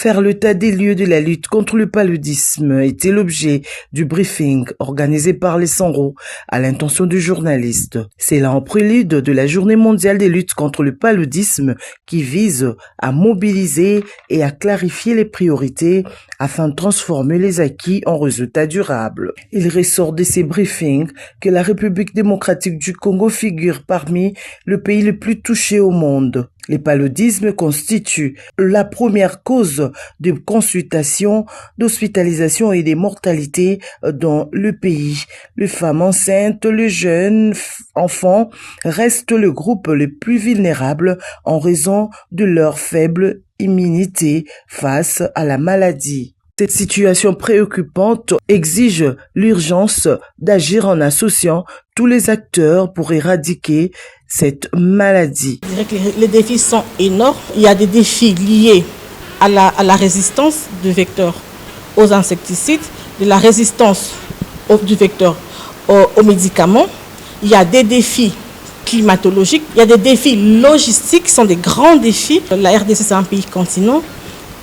Faire l'état des lieux de la lutte contre le paludisme était l'objet du briefing organisé par les Sanro à l'intention du journaliste. C'est là en prélude de la Journée mondiale des luttes contre le paludisme qui vise à mobiliser et à clarifier les priorités afin de transformer les acquis en résultats durables. Il ressort de ces briefings que la République démocratique du Congo figure parmi les pays les plus touchés au monde. Le paludisme constitue la première cause de consultation, d'hospitalisation et de mortalité dans le pays. Les femmes enceintes, les jeunes enfants restent le groupe le plus vulnérable en raison de leur faible immunité face à la maladie. Cette situation préoccupante exige l'urgence d'agir en associant tous les acteurs pour éradiquer cette maladie. Je dirais que les défis sont énormes. Il y a des défis liés à la résistance du vecteur aux insecticides, de la résistance du vecteur aux médicaments. Il y a des défis climatologiques, il y a des défis logistiques qui sont des grands défis. La RDC, c'est un pays continent.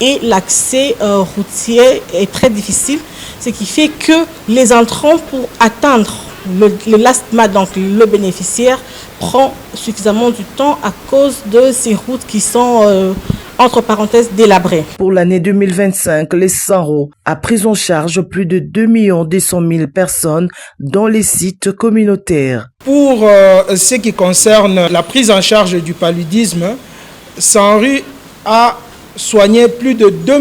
Et l'accès routier est très difficile, ce qui fait que les entrants pour atteindre le LASTMA, donc le bénéficiaire, prend suffisamment du temps à cause de ces routes qui sont, entre parenthèses, délabrées. Pour l'année 2025, les Sanro a pris en charge plus de 2 200 000 personnes dans les sites communautaires. Pour ce qui concerne la prise en charge du paludisme, Sanro a soigner plus de 2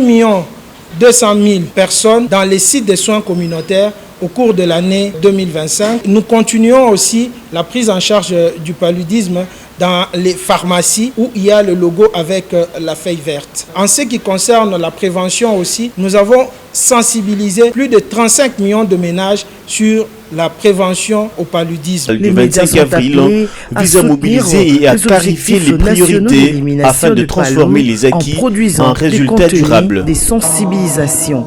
200 000 personnes dans les sites de soins communautaires au cours de l'année 2025. Nous continuons aussi la prise en charge du paludisme dans les pharmacies où il y a le logo avec la feuille verte. En ce qui concerne la prévention aussi, nous avons sensibilisé plus de 35 millions de ménages sur la prévention au paludisme. Le 25 avril vise à mobiliser et à clarifier les priorités afin de transformer les acquis en résultats durables. Des sensibilisations.